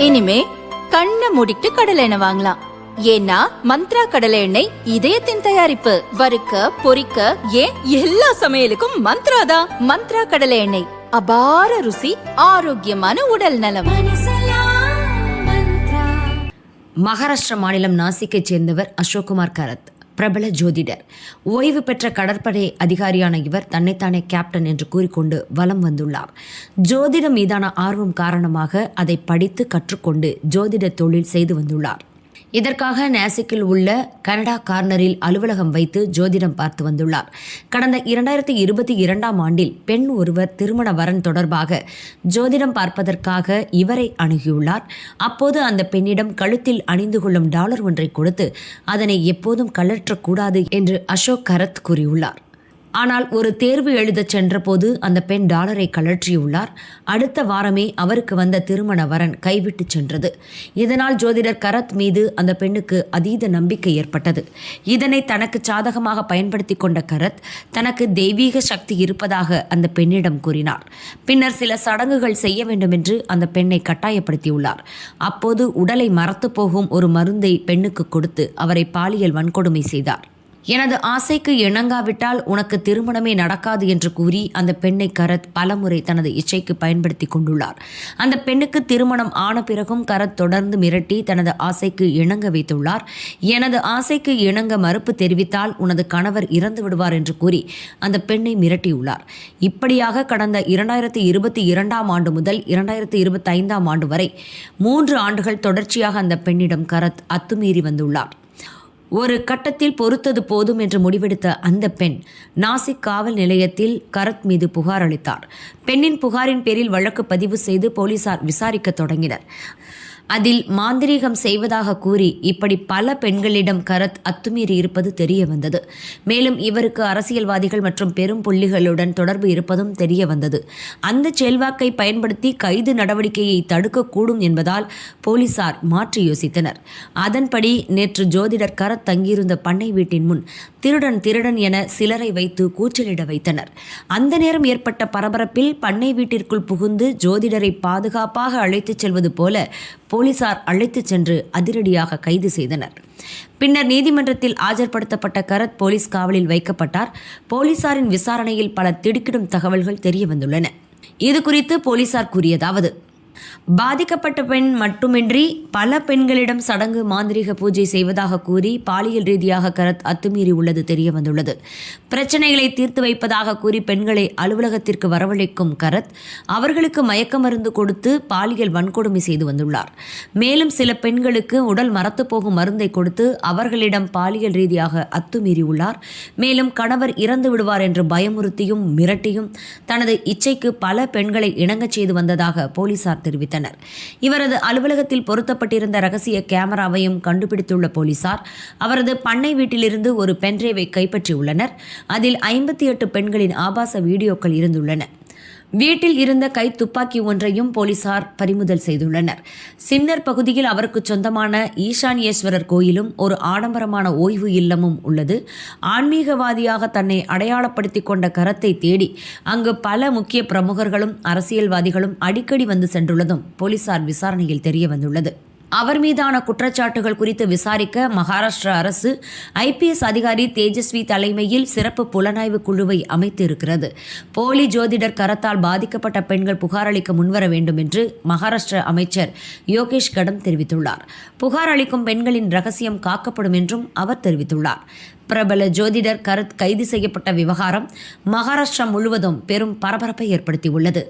இனிமே கண்ணை மூடிட்டு கடலை எண்ணெய் வாங்கலாம். ஏன்னா மந்த்ரா கடலை எண்ணெய் இதயத்தின் தயாரிப்பு. வறுக்க பொரிக்க ஏன் எல்லா சமையலுக்கும் மந்த்ரா தான். மந்த்ரா கடலை எண்ணெய், அபார ருசி, ஆரோக்கியமான உடல் நலம். மகாராஷ்டிரா மாநிலம் நாசிக்கைச் சேர்ந்தவர் அசோக்குமார் கரத், பிரபல ஜோதிடர். ஓய்வு பெற்ற கடற்படை அதிகாரியான இவர் தன்னைத்தானே கேப்டன் என்று கூறிக்கொண்டு வலம் வந்துள்ளார். ஜோதிடம் மீதான ஆர்வம் காரணமாக அதை படித்து கற்றுக்கொண்டு ஜோதிட தொழில் செய்து வந்துள்ளார். இதற்காக நாசிக்கில் உள்ள கனடா கார்னரில் அலுவலகம் வைத்து ஜோதிடம் பார்த்து வந்துள்ளார். கடந்த 2022ஆம் ஆண்டில் பெண் ஒருவர் திருமண வரன் தொடர்பாக ஜோதிடம் பார்ப்பதற்காக இவரை அணுகியுள்ளார். அப்போது அந்த பெண்ணிடம் கழுத்தில் அணிந்து கொள்ளும் டாலர் ஒன்றை கொடுத்து அதனை எப்போதும் கழற்றக்கூடாது என்று அசோக் கரத் கூறியுள்ளார். ஆனால் ஒரு தேர்வு எழுதச் சென்றபோது அந்த பெண் டாலரை கழற்றியுள்ளார். அடுத்த வாரமே அவருக்கு வந்த திருமண வரன் கைவிட்டு சென்றது. இதனால் ஜோதிடர் கரத் மீது அந்த பெண்ணுக்கு அதீத நம்பிக்கை ஏற்பட்டது. இதனை தனக்கு சாதகமாக பயன்படுத்தி கொண்ட கரத் தனக்கு தெய்வீக சக்தி இருப்பதாக அந்த பெண்ணிடம் கூறினார். பின்னர் சில சடங்குகள் செய்ய வேண்டும் என்று அந்த பெண்ணை கட்டாயப்படுத்தியுள்ளார். அப்போது உடலை மரத்து போகும் ஒரு மருந்தை பெண்ணுக்கு கொடுத்து அவரை பாலியல் வன்கொடுமை செய்தார். எனது ஆசைக்கு இணங்காவிட்டால் உனக்கு திருமணமே நடக்காது என்று கூறி அந்த பெண்ணை கரத் பலமுறை தனது இச்சைக்கு பயன்படுத்தி கொண்டுள்ளார். அந்த பெண்ணுக்கு திருமணம் ஆன பிறகும் கரத் தொடர்ந்து மிரட்டி தனது ஆசைக்கு இணங்க வைத்துள்ளார். எனது ஆசைக்கு இணங்க மறுப்பு தெரிவித்தால் உனது கணவர் இறந்து விடுவார் என்று கூறி அந்த பெண்ணை மிரட்டியுள்ளார். இப்படியாக கடந்த 2022ஆம் ஆண்டு முதல் 2025ஆம் ஆண்டு வரை 3 ஆண்டுகள் தொடர்ச்சியாக அந்த பெண்ணிடம் கரத் அத்துமீறி வந்துள்ளார். ஒரு கட்டத்தில் பொறுத்தது போதும் என்று முடிவெடுத்த அந்த பெண் நாசிக் காவல் நிலையத்தில் கரத் மீது புகார் அளித்தார். பெண்ணின் புகாரின் பேரில் வழக்கு பதிவு செய்து போலீசார் விசாரிக்க தொடங்கினர். அதில் மாந்திரீகம் செய்வதாக கூறி இப்படி பல பெண்களிடம் கரத் அத்துமீறி இருப்பது தெரிய வந்தது. மேலும் இவருக்கு அரசியல்வாதிகள் மற்றும் பெரும் புள்ளிகளுடன் தொடர்பு இருப்பதும் தெரிய வந்தது. அந்த செல்வாக்கை பயன்படுத்தி கைது நடவடிக்கையை தடுக்கக்கூடும் என்பதால் போலீசார் மாற்றி யோசித்தனர். அதன்படி நேற்று ஜோதிடர் கரத் தங்கியிருந்த பண்ணை வீட்டின் முன் திருடன் திருடன் என சிலரை வைத்து கூச்சலிட வைத்தனர். அந்த நேரம் ஏற்பட்ட பரபரப்பில் பண்ணை வீட்டிற்குள் புகுந்து ஜோதிடரை பாதுகாப்பாக அழைத்துச் செல்வது போல போலீசார் அழைத்துச் சென்று அதிரடியாக கைது செய்தனர். பின்னர் நீதிமன்றத்தில் ஆஜர்படுத்தப்பட்ட கரத் போலீஸ் காவலில் வைக்கப்பட்டார். போலீசாரின் விசாரணையில் பல திடுக்கிடும் தகவல்கள் தெரிய வந்துள்ளன. இது குறித்து போலீசார் கூறியதாவது: பாதிக்கப்பட்ட பெண் மட்டுமின்றி பல பெண்களிடம் சடங்கு மாந்திரீக பூஜை செய்வதாக கூறி பாலியல் ரீதியாக கரத் அத்துமீறி உள்ளது தெரிய வந்துள்ளது. பிரச்சனைகளை தீர்த்து வைப்பதாக கூறி பெண்களை அலுவலகத்திற்கு வரவழைக்கும் கரத் அவர்களுக்கு மயக்க மருந்து கொடுத்து பாலியல் வன்கொடுமை செய்து வந்துள்ளார். மேலும் சில பெண்களுக்கு உடல் மரத்து போகும் மருந்தை கொடுத்து அவர்களிடம் பாலியல் ரீதியாக அத்துமீறி உள்ளார். மேலும் கணவர் இறந்து விடுவார் என்று பயமுறுத்தியும் மிரட்டியும் தனது இச்சைக்கு பல பெண்களை இணங்கச் செய்து வந்ததாக போலீசார் தெரிவித்தனர். இவரது அலுவலகத்தில் பொருத்தப்பட்டிருந்த ரகசிய கேமராவையும் கண்டுபிடித்துள்ள போலீசார் அவரது பண்ணை வீட்டிலிருந்து ஒரு பென்டிரைவை கைப்பற்றியுள்ளனர். அதில் 58 பெண்களின் ஆபாச வீடியோக்கள் இருந்துள்ளன. வீட்டில் இருந்த கை துப்பாக்கி ஒன்றையும் போலீசார் பறிமுதல் செய்துள்ளனர். சின்னர் பகுதியில் அவருக்கு சொந்தமான ஈசானியேஸ்வரர் கோயிலும் ஒரு ஆடம்பரமான ஓய்வு இல்லமும் உள்ளது. ஆன்மீகவாதியாக தன்னை அடையாளப்படுத்தி கொண்ட கரத்தை தேடி அங்கு பல முக்கிய பிரமுகர்களும் அரசியல்வாதிகளும் அடிக்கடி வந்து சென்றுள்ளதும் போலீசார் விசாரணையில் தெரிய வந்துள்ளது. அவர் மீதான குற்றச்சாட்டுகள் குறித்து விசாரிக்க மகாராஷ்டிரா அரசு IPS அதிகாரி தேஜஸ்வி தலைமையில் சிறப்பு புலனாய்வு குழுவை அமைத்து இருக்கிறது. போலி ஜோதிடர் கரத்தால் பாதிக்கப்பட்ட பெண்கள் புகார் அளிக்க முன்வர வேண்டும் என்று மகாராஷ்டிரா அமைச்சர் யோகேஷ் கடம் தெரிவித்துள்ளார். புகார் அளிக்கும் பெண்களின் ரகசியம் காக்கப்படும் என்றும் அவர் தெரிவித்துள்ளார். பிரபல ஜோதிடர் கரத் கைது செய்யப்பட்ட விவகாரம் மகாராஷ்டிரா முழுவதும் பெரும் பரபரப்பை ஏற்படுத்தியுள்ளது.